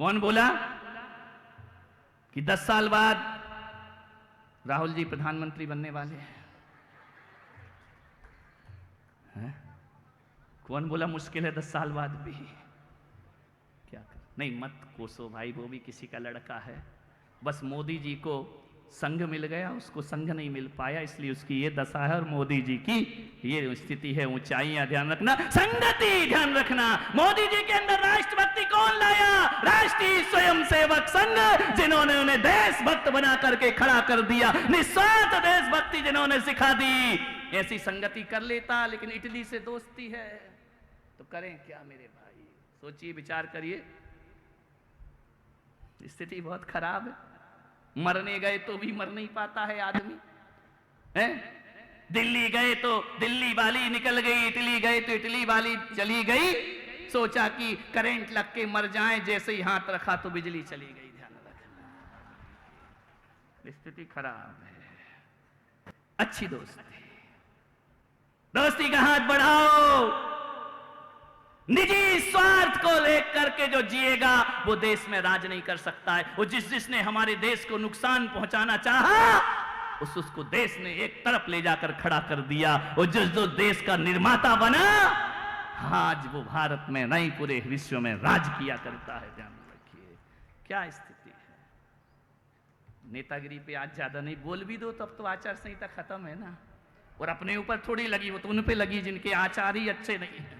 कौन बोला कि 10 साल बाद राहुल जी प्रधानमंत्री बनने वाले हैं? कौन बोला मुश्किल है 10 साल बाद भी? क्या कर? नहीं, मत कोसो भाई, वो भी किसी का लड़का है। बस मोदी जी को संघ मिल गया, उसको संघ नहीं मिल पाया, इसलिए उसकी ये दशा है। और मोदी जी की ये स्थिति है। ऊंचाइयां ध्यान रखना, संगति ध्यान रखना। मोदी जी के अंदर राष्ट्रभक्ति कौन लाया? राष्ट्रीय स्वयंसेवक संघ, जिन्होंने उन्हें देशभक्त बना करके खड़ा कर दिया, निस्वार्थ देशभक्ति जिन्होंने सिखा दी। ऐसी संगति कर लेता, लेकिन इटली से दोस्ती है तो करें क्या मेरे भाई? सोचिए, विचार करिए, स्थिति बहुत खराब है। मरने गए तो भी मर नहीं पाता है आदमी, है? दिल्ली गए तो दिल्ली वाली निकल गई, इटली गए तो इटली वाली चली गई। सोचा कि करंट लग के मर जाएं, जैसे ही हाथ रखा तो बिजली चली गई। ध्यान रखना, स्थिति खराब है। अच्छी दोस्ती, दोस्ती का हाथ बढ़ाओ। निजी स्वार्थ को लेकर के जो जिएगा वो देश में राज नहीं कर सकता है। वो जिसने हमारे देश को नुकसान पहुंचाना चाहा, उसको देश ने एक तरफ ले जाकर खड़ा कर दिया। वो जो देश का निर्माता बना, आज वो भारत में नहीं पूरे विश्व में राज किया करता है। ध्यान रखिए क्या स्थिति है। नेतागिरी पे आज ज्यादा नहीं बोल भी दो तब तो आचार संहिता खत्म है ना। और अपने ऊपर थोड़ी लगी, वो तो उन पे लगी जिनके आचार ही अच्छे नहीं है।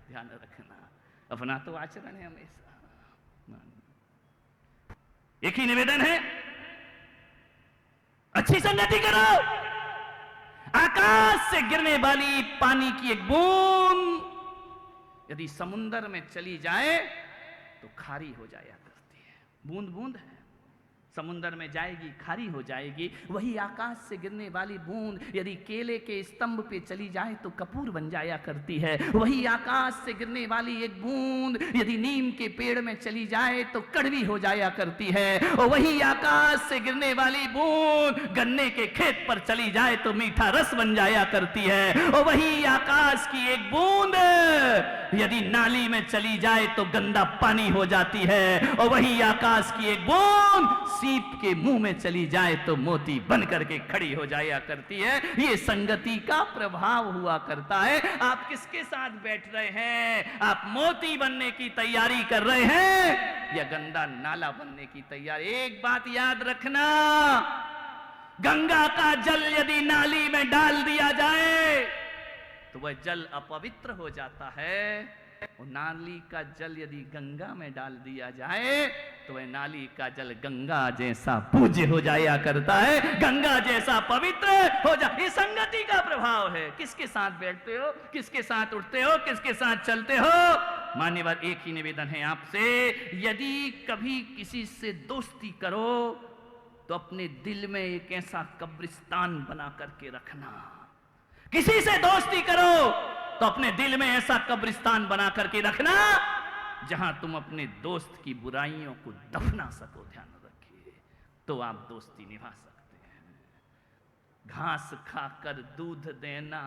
ध्यान रखना, अपना तो आचरण है हमेशा। एक ही निवेदन है, अच्छी संगति करो। आकाश से गिरने वाली पानी की एक बूंद यदि समुद्र में चली जाए तो खारी हो जाया करती है। बूंद बूंद है, समुद्र में जाएगी खारी हो जाएगी। वही आकाश से गिरने वाली बूंद यदि केले के स्तंभ पे चली जाए तो कपूर बन जाया करती है। वही आकाश से गिरने वाली एक बूंद यदि नीम के पेड़ में चली जाए तो कड़वी हो जाया करती है। और वही आकाश से गिरने वाली बूंद गन्ने के खेत पर चली जाए तो मीठा रस बन जाया करती है। और वही आकाश की एक बूंद यदि नाली में चली जाए तो गंदा पानी हो जाती है। और वही आकाश की एक बूंद सीप के मुंह में चली जाए तो मोती बन करके खड़ी हो जाया करती है। ये संगति का प्रभाव हुआ करता है। आप किसके साथ बैठ रहे हैं? आप मोती बनने की तैयारी कर रहे हैं या गंदा नाला बनने की तैयारी? एक बात याद रखना, गंगा का जल यदि नाली में डाल दिया जाए तो वह जल अपवित्र हो जाता है। और नाली का जल यदि गंगा में डाल दिया जाए तो वह नाली का जल गंगा जैसा पूज्य हो जाया करता है, गंगा जैसा पवित्र हो जा। ये संगति का प्रभाव है। किसके साथ बैठते हो, किसके साथ उठते हो, किसके साथ चलते हो। मान्यवर, एक ही निवेदन है आपसे, यदि कभी किसी से दोस्ती करो तो अपने दिल में एक ऐसा कब्रिस्तान बना करके रखना। किसी से दोस्ती करो तो अपने दिल में ऐसा कब्रिस्तान बना करके रखना जहां तुम अपने दोस्त की बुराइयों को दफना सको। ध्यान रखिए, तो आप दोस्ती निभा सकते हैं। घास खाकर दूध देना,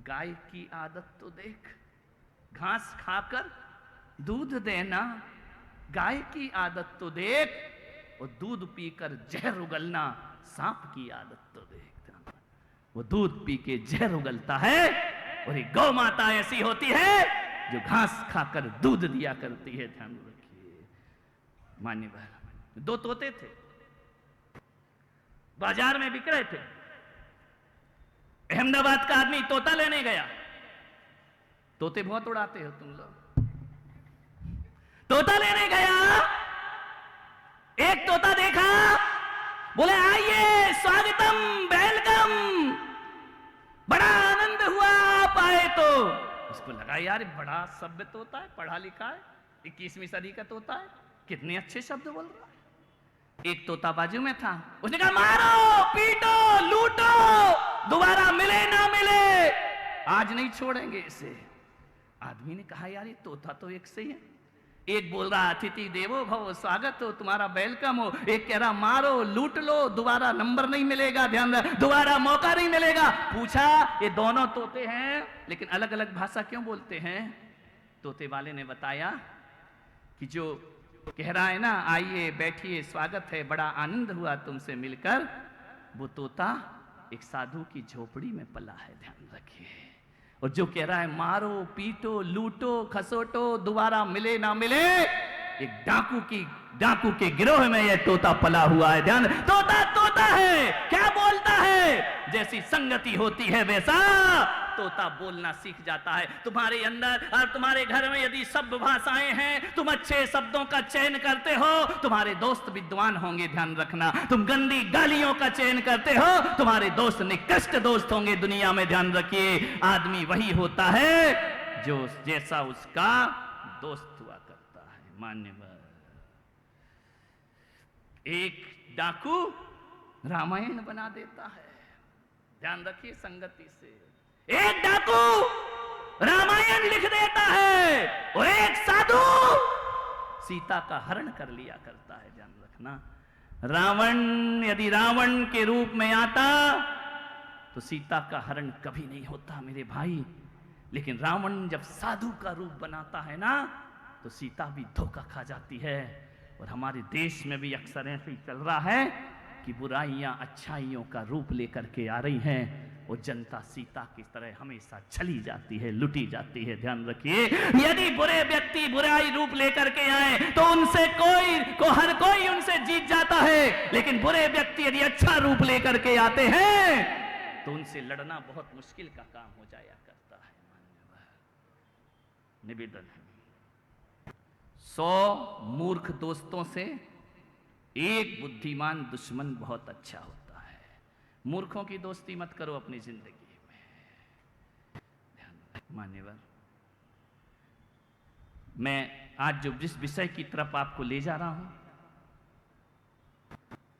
गाय की आदत तो देख। घास खाकर दूध देना, गाय की आदत तो देख। और दूध पीकर जहर उगलना, सांप की आदत तो देख। वो दूध पी के जहर उगलता है और एक गौ माता ऐसी होती है जो घास खाकर दूध दिया करती है। ध्यान रखिए। मान्यवर, 2 तोते थे, बाजार में बिक रहे थे। अहमदाबाद का आदमी तोता लेने गया। तोते बहुत उड़ाते हो तुम लोग। तोता लेने गया, एक तोता देखा, बोले आइए, स्वागतम, वेलकम, बड़ा आनंद हुआ आप आए। तो उसको लगा यार बड़ा सभ्य तोता है, पढ़ा लिखा है, 21वीं सदी का तोता है, कितने अच्छे शब्द बोल रहा है। एक तोता बाजू में था, उसने कहा मारो, पीटो, लूटो, दोबारा मिले ना मिले, आज नहीं छोड़ेंगे इसे। आदमी ने कहा यार ये तोता तो एक से ही है। एक बोल रहा अतिथि देवो भव, स्वागत हो, तुम्हारा वेलकम हो। एक कह रहा मारो, लूट लो, दोबारा नंबर नहीं मिलेगा, ध्यान रख, दोबारा मौका नहीं मिलेगा। पूछा ये दोनों तोते हैं लेकिन अलग अलग भाषा क्यों बोलते हैं? तोते वाले ने बताया कि जो कह रहा है ना, आइए बैठिए, स्वागत है, बड़ा आनंद हुआ तुमसे मिलकर, वो तोता एक साधु की झोपड़ी में पला है, ध्यान रखिए। और जो कह रहा है मारो पीटो लूटो खसोटो, दोबारा मिले ना मिले, एक डाकू के गिरोह में यह तोता पला हुआ है। ध्यान, तोता तोता है, क्या बोलता है, जैसी संगति होती है वैसा तोता बोलना सीख जाता है। तुम्हारे अंदर और तुम्हारे घर में यदि सब भाषाएं हैं, तुम अच्छे शब्दों का चयन करते हो, तुम्हारे दोस्त विद्वान होंगे, ध्यान रखना। तुम गंदी गालियों का चयन करते हो, तुम्हारे दोस्त निकृष्ट दोस्त होंगे दुनिया में, ध्यान रखिए। आदमी वही होता है जो जैसा उसका दोस्त हुआ करता है। मान्यवर, एक डाकू रामायण बना देता है, ध्यान रखिए संगति से। एक डाकू रामायण लिख देता है और एक साधु सीता का हरण कर लिया करता है, ध्यान रखना। रावण यदि रावण के रूप में आता तो सीता का हरण कभी नहीं होता मेरे भाई, लेकिन रावण जब साधु का रूप बनाता है ना तो सीता भी धोखा खा जाती है। और हमारे देश में भी अक्सर ऐसे ही चल रहा है कि बुराइयां अच्छाइयों का रूप लेकर के आ रही हैं और जनता सीता की तरह हमेशा छली जाती है, लुटी जाती है। ध्यान रखिए, यदि बुरे व्यक्ति बुराई रूप लेकर के आए तो उनसे हर कोई उनसे जीत जाता है, लेकिन बुरे व्यक्ति यदि अच्छा रूप लेकर के आते हैं तो उनसे लड़ना बहुत मुश्किल का काम हो जाया करता है। निवेदन है, 100 मूर्ख दोस्तों से एक बुद्धिमान दुश्मन बहुत अच्छा होता है। मूर्खों की दोस्ती मत करो अपनी जिंदगी में। मान्यवर, मैं आज जो जिस विषय की तरफ आपको ले जा रहा हूं,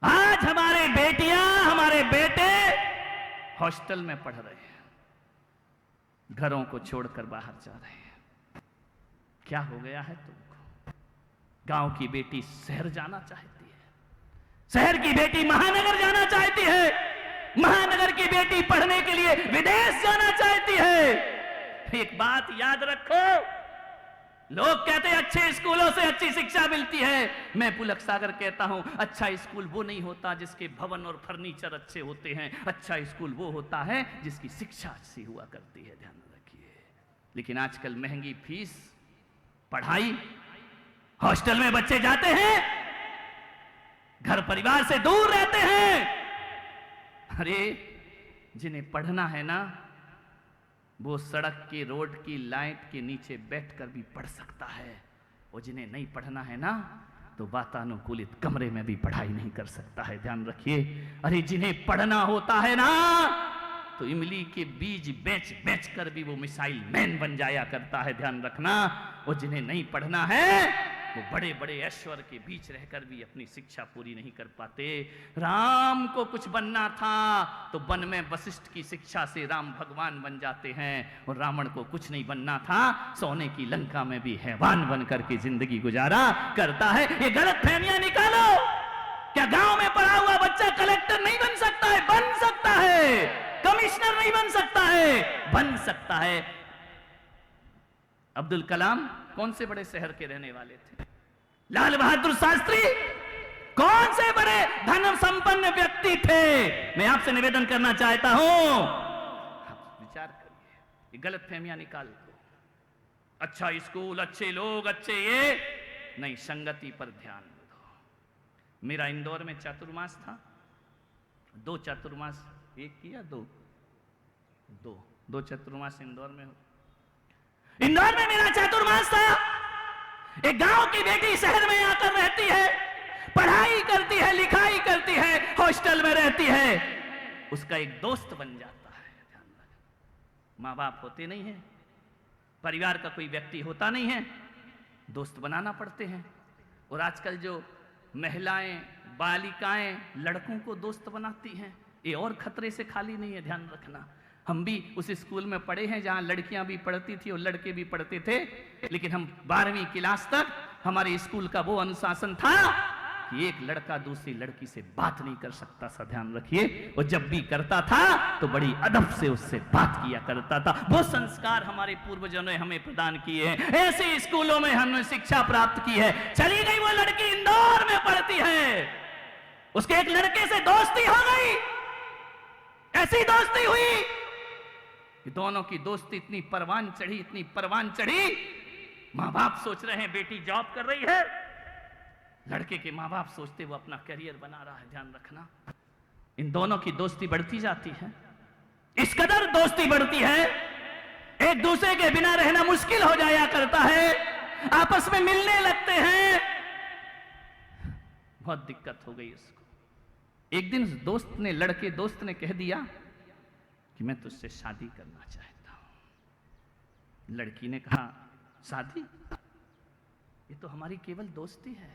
आज हमारे बेटियां हमारे बेटे हॉस्टल में पढ़ रहे हैं, घरों को छोड़कर बाहर जा रहे हैं। क्या हो गया है तुमको? गांव की बेटी शहर जाना चाहती है, शहर की बेटी महानगर जाना चाहती है, महानगर की बेटी पढ़ने के लिए विदेश जाना चाहती है। एक बात याद रखो, लोग कहते हैं अच्छे स्कूलों से अच्छी शिक्षा मिलती है। मैं पुलक सागर कहता हूं, अच्छा स्कूल वो नहीं होता जिसके भवन और फर्नीचर अच्छे होते हैं, अच्छा स्कूल वो होता है जिसकी शिक्षा अच्छी हुआ करती है। ध्यान रखिए। लेकिन आजकल महंगी फीस, पढ़ाई, हॉस्टल में बच्चे जाते हैं, घर परिवार से दूर रहते हैं। अरे जिन्हें पढ़ना है ना, वो सड़क की, रोड की लाइट के नीचे बैठकर भी पढ़ सकता है, और जिन्हें नहीं पढ़ना है ना तो वातानुकूलित कमरे में भी पढ़ाई नहीं कर सकता है। ध्यान रखिए। अरे जिन्हें पढ़ना होता है ना तो इमली के बीज बेच बेच कर भी वो मिसाइल मैन बन जाया करता है। ध्यान रखना। और जिन्हें नहीं पढ़ना है वो बड़े बड़े ऐश्वर्य के बीच रहकर भी अपनी शिक्षा पूरी नहीं कर पाते। राम को कुछ बनना था तो वन में वशिष्ठ की शिक्षा से राम भगवान बन जाते हैं, और रावण को कुछ नहीं बनना था, सोने की लंका में भी हैवान बनकर के जिंदगी गुजारा करता है। ये गलत फहमियां निकालो। क्या गांव में पढ़ा हुआ बच्चा कलेक्टर नहीं बन सकता है? बन सकता है। कमिश्नर नहीं बन सकता है? बन सकता है। अब्दुल कलाम कौन से बड़े शहर के रहने वाले थे? लाल बहादुर शास्त्री कौन से बड़े धन संपन्न व्यक्ति थे? मैं आपसे निवेदन करना चाहता हूं, आप विचार करिए, ये गलत फहमियां निकाल दो। अच्छा स्कूल, अच्छे लोग, अच्छे ये नहीं, संगति पर ध्यान दो। मेरा इंदौर में चातुर्मास था, 2 चातुर्मास, एक किया, दो चातुर्मास इंदौर में। इंदौर में मेरा चातुर्मास था। एक गांव की बेटी शहर में आकर रहती है, पढ़ाई करती है, लिखाई करती है, हॉस्टल में रहती है, उसका एक दोस्त बन जाता है। ध्यान रखें, माँ बाप होते नहीं हैं, परिवार का कोई व्यक्ति होता नहीं है, दोस्त बनाना पड़ते हैं। और आजकल जो महिलाएं, बालिकाएं लड़कों को दोस्त बनाती हैं, ये और खतरे से खाली नहीं है। ध्यान रखना। हम भी उस स्कूल में पढ़े हैं जहां लड़कियां भी पढ़ती थी और लड़के भी पढ़ते थे, लेकिन हम 12वीं क्लास तक हमारे स्कूल का वो अनुशासन था कि एक लड़का दूसरी लड़की से बात नहीं कर सकता था, ध्यान रखिए। और जब भी करता था तो बड़ी अदब से उससे बात किया करता था। वो संस्कार हमारे पूर्वजों ने हमें प्रदान किए हैं, ऐसे स्कूलों में हमने शिक्षा प्राप्त की है। चली गई वो लड़की इंदौर में पढ़ती है, उसके एक लड़के से दोस्ती हो गई, ऐसी दोस्ती हुई कि दोनों की दोस्ती इतनी परवान चढ़ी, इतनी परवान चढ़ी, मां बाप सोच रहे हैं बेटी जॉब कर रही है, लड़के के मां बाप सोचते वो अपना करियर बना रहा है। ध्यान रखना, इन दोनों की दोस्ती बढ़ती जाती है, इस कदर दोस्ती बढ़ती है, एक दूसरे के बिना रहना मुश्किल हो जाया करता है, आपस में मिलने लगते हैं, बहुत दिक्कत हो गई उसको। एक दिन लड़के दोस्त ने कह दिया कि मैं तुझसे शादी करना चाहता हूं। लड़की ने कहा शादी? ये तो हमारी केवल दोस्ती है,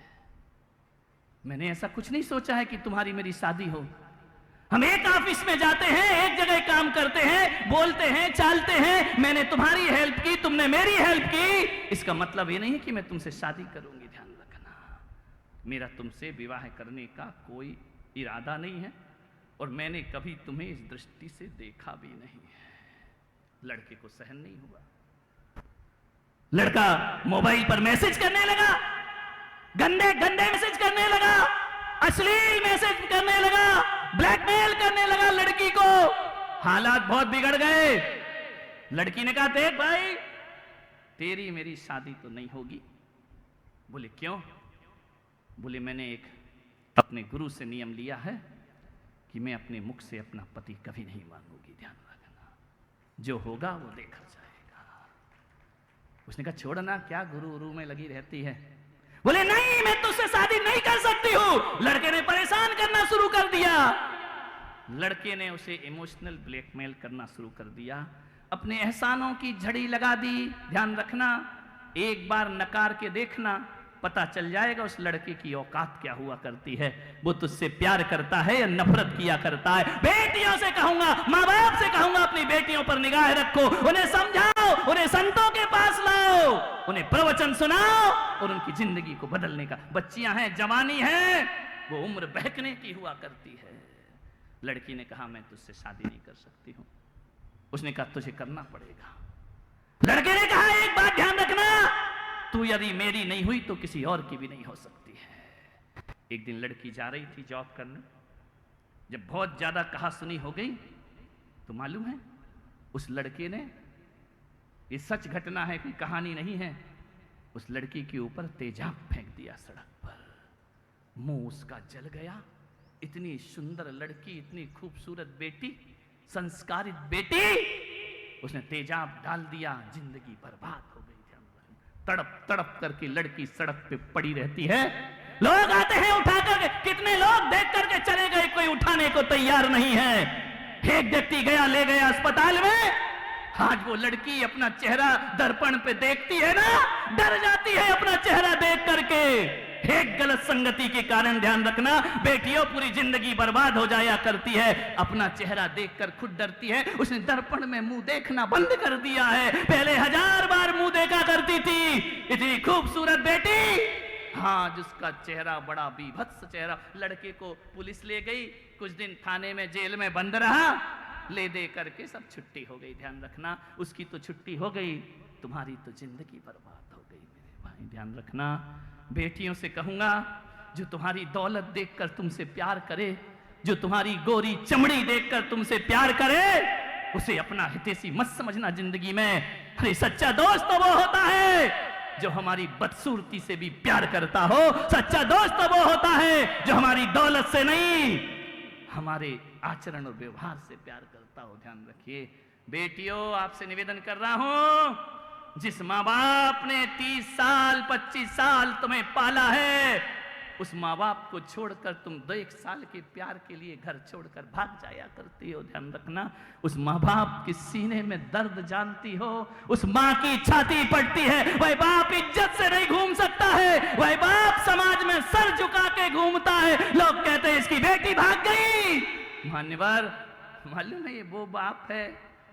मैंने ऐसा कुछ नहीं सोचा है कि तुम्हारी मेरी शादी हो। हम एक ऑफिस में जाते हैं, एक जगह काम करते हैं, बोलते हैं, चालते हैं, मैंने तुम्हारी हेल्प की, तुमने मेरी हेल्प की, इसका मतलब ये नहीं है कि मैं तुमसे शादी करूंगी। ध्यान रखना, मेरा तुमसे विवाह करने का कोई इरादा नहीं है और मैंने कभी तुम्हें इस दृष्टि से देखा भी नहीं है। लड़के को सहन नहीं हुआ, लड़का मोबाइल पर मैसेज करने लगा, गंदे गंदे मैसेज करने लगा, अश्लील मैसेज करने लगा, ब्लैकमेल करने लगा लड़की को। हालात बहुत बिगड़ गए। लड़की ने कहा देख भाई, तेरी मेरी शादी तो नहीं होगी। बोले क्यों? बोले मैंने एक अपने गुरु से नियम लिया है कि मैं अपने मुख से अपना पति कभी नहीं मांगूंगी। ध्यान रखना, जो होगा वो देखा जाएगा। उसने कहा छोड़ना, क्या गुरु में लगी रहती है। बोले नहीं, मैं तुझसे शादी नहीं कर सकती हूं। लड़के ने परेशान करना शुरू कर दिया, लड़के ने उसे इमोशनल ब्लैकमेल करना शुरू कर दिया, अपने एहसानों की झड़ी लगा दी। ध्यान रखना, एक बार नकार के देखना, पता चल जाएगा उस लड़के की औकात क्या हुआ करती है। वो तुझसे प्यार करता है या नफरत किया करता है। बेटियों से कहूंगा, माँ बाप से कहूंगा, अपनी बेटियों पर निगाह रखो, उन्हें समझाओ, उन्हें संतों के पास लाओ, उन्हें प्रवचन सुनाओ और उनकी जिंदगी को बदलने का। बच्चियां हैं, जवानी है, वो उम्र बहकने की हुआ करती है। लड़की ने कहा मैं तुझसे शादी नहीं कर सकती हूं। उसने कहा तुझे करना पड़ेगा। लड़के ने कहा एक बात ध्यान रखना, तू यदि मेरी नहीं हुई तो किसी और की भी नहीं हो सकती है। एक दिन लड़की जा रही थी जॉब करने, जब बहुत ज्यादा कहा सुनी हो गई तो मालूम है उस लड़के ने, ये सच घटना है, कोई कहानी नहीं है, उस लड़की के ऊपर तेजाब फेंक दिया सड़क पर। मुंह उसका जल गया। इतनी सुंदर लड़की, इतनी खूबसूरत बेटी, संस्कारित बेटी, उसने तेजाब डाल दिया, जिंदगी बर्बाद हो गई। तड़प तड़प करके लड़की सड़क पे पड़ी रहती है। लोग आते हैं उठा करके, कितने लोग देख करके चले गए, कोई उठाने को तैयार नहीं है। एक व्यक्ति गया, ले गया अस्पताल में। आज वो लड़की अपना चेहरा दर्पण पे देखती है ना, डर जाती है अपना चेहरा देख करके। एक गलत संगति के कारण, ध्यान रखना बेटियों, पूरी जिंदगी बर्बाद हो जाया करती है। अपना चेहरा देखकर खुद डरती है। उसने दर्पण में मुंह देखना बंद कर दिया है। पहले 1000 बार मुंह देखा करती थी, इतनी खूबसूरत बेटी, हाँ, जिसका चेहरा बड़ा बीभत्स चेहरा। लड़के को पुलिस ले गई, कुछ दिन थाने में, जेल में बंद रहा, ले दे करके सब छुट्टी हो गई। ध्यान रखना, उसकी तो छुट्टी हो गई, तुम्हारी तो जिंदगी बर्बाद हो गई। मेरे भाई ध्यान रखना, बेटियों से कहूंगा जो तुम्हारी दौलत देखकर तुमसे प्यार करे, जो तुम्हारी गोरी चमड़ी देखकर तुमसे प्यार करे, उसे अपना हितैषी मत समझना जिंदगी में। अरे सच्चा दोस्त तो वो होता है जो हमारी बदसूरती से भी प्यार करता हो। सच्चा दोस्त तो वो होता है जो हमारी दौलत से नहीं, हमारे आचरण और व्यवहार से प्यार करता हो। ध्यान रखिए बेटियों, आपसे निवेदन कर रहा हूं, जिस माँ बाप ने 30 साल 25 साल तुम्हें पाला है, उस माँ बाप को छोड़कर तुम 2-1 साल के प्यार के लिए घर छोड़कर भाग जाया करती हो। ध्यान रखना, उस माँ बाप के सीने में दर्द जानती हो, उस माँ की छाती पड़ती है। वह बाप इज्जत से नहीं घूम सकता है, वह बाप समाज में सर झुका के घूमता है। लोग कहते हैं इसकी बेटी भाग गई। मान्यवर, मालूम है ये वो बाप है,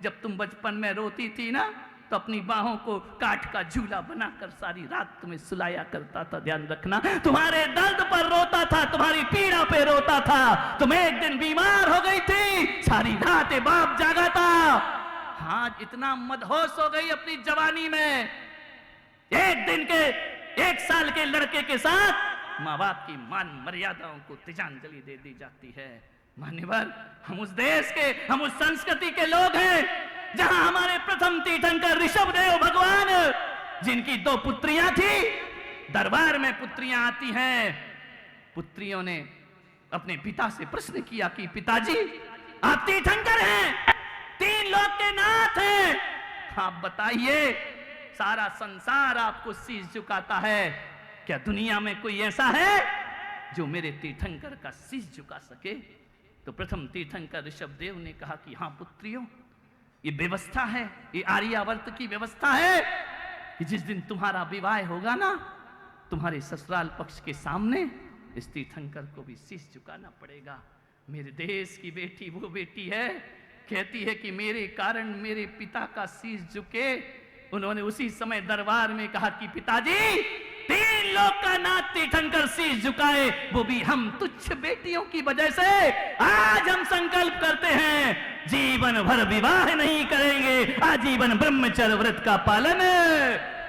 जब तुम बचपन में रोती थी ना, तो अपनी बाहों को काठ का झूला बनाकर सारी रात तुम्हें सुलाया करता था। ध्यान रखना, तुम्हारे दर्द पर रोता था, तुम्हारी पीड़ा पे रोता था। तुम एक दिन बीमार हो गई थी, सारी रात बाप जागा था। हाँ, इतना मदहोश हो गई अपनी जवानी में, एक दिन के 1 साल के लड़के के साथ माँ बाप की मान मर्यादाओं को तिलांजलि दे दी जाती है। मान्यवर, हम उस देश के, हम उस संस्कृति के लोग हैं जहां हमारे प्रथम तीर्थंकर ऋषभदेव भगवान, जिनकी 2 पुत्रियां थी, दरबार में पुत्रियां आती हैं, पुत्रियों ने अपने पिता से प्रश्न किया कि पिताजी, आप तीर्थंकर हैं, 3 लोक के नाथ हैं, आप बताइए, सारा संसार आपको शीश झुकाता है, क्या दुनिया में कोई ऐसा है जो मेरे तीर्थंकर का शीश झुका सके? तो प्रथम तीर्थंकर ऋषभदेव ने कहा कि हाँ पुत्रियों, ये व्यवस्था है, ये आर्यावर्त की व्यवस्था है कि जिस दिन तुम्हारा विवाह होगा ना, तुम्हारे ससुराल पक्ष के सामने इस तीर्थंकर को भी शीश झुकाना पड़ेगा। मेरे देश की बेटी वो बेटी है, कहती है कि मेरे कारण मेरे पिता का शीश झुके। उन्होंने उसी समय दरबार में कहा कि पिताजी, 3 लोक का नाथ तीर्थंकर शीश झुकाए, वो भी हम तुच्छ बेटियों की वजह से। आज हम संकल्प करते हैं, जीवन भर विवाह नहीं करेंगे, आजीवन ब्रह्मचर्य व्रत का पालन।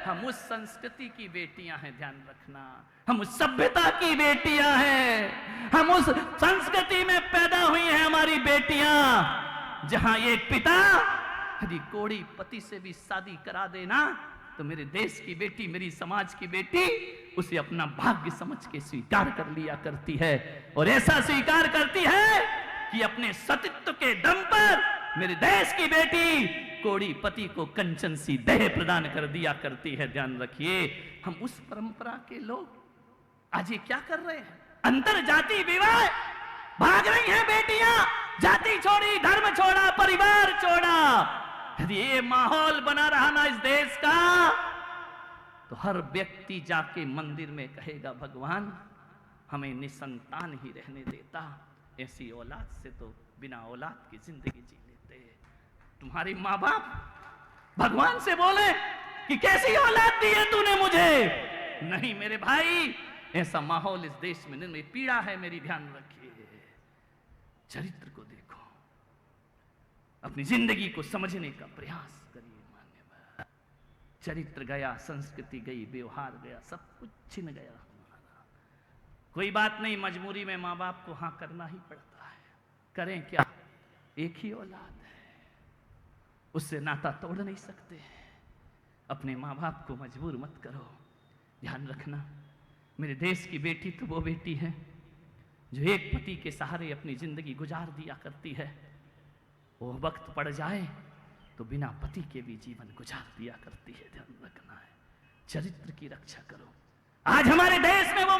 हम उस संस्कृति की बेटियां हैं, ध्यान रखना, हम उस सभ्यता की बेटियां हैं, हम उस संस्कृति में पैदा हुई हैं हमारी बेटियां, जहां एक पिता यदि कोड़ी पति से भी शादी करा देना तो मेरे देश की बेटी, मेरी समाज की बेटी उसे अपना भाग्य समझ के स्वीकार कर लिया करती है। और ऐसा स्वीकार करती है कि अपने सतीत्व के दम पर मेरे देश की बेटी कोड़ी पति को कंचन सी देह प्रदान कर दिया करती है। ध्यान रखिए, हम उस परंपरा के लोग आज ये क्या कर रहे हैं? अंतर जाति विवाह, भाग रही हैं बेटियां, जाति छोड़ी, धर्म छोड़ा, परिवार छोड़ा। यदि ये माहौल बना रहा ना इस देश का, तो हर व्यक्ति जाके मंदिर में कहेगा, भगवान हमें निसंतान ही रहने देता, ऐसी औलाद से तो बिना औलाद की जिंदगी जी लेते। तुम्हारी माँ बाप भगवान से बोले कि कैसी औलाद दी है तूने मुझे? नहीं मेरे भाई, ऐसा माहौल इस देश में नहीं, पीड़ा है मेरी। ध्यान रखिए, चरित्र को देखो, अपनी जिंदगी को समझने का प्रयास करिए। मान्यवर, चरित्र गया, संस्कृति गई, व्यवहार गया, सब कुछ छिन गया हमारा। कोई बात नहीं, मजबूरी में माँ बाप को हाँ करना ही पड़ता है, करें क्या, एक ही औलाद है, उससे नाता तोड़ नहीं सकते। अपने माँ बाप को मजबूर मत करो। ध्यान रखना, मेरे देश की बेटी तो वो बेटी है जो एक पति के सहारे अपनी जिंदगी गुजार दिया करती है। वो वक्त पड़ जाए तो बिना पति के भी जीवन गुजार दिया करती है। ध्यान रखना है, चरित्र की रक्षा करो। आज हमारे देश में वो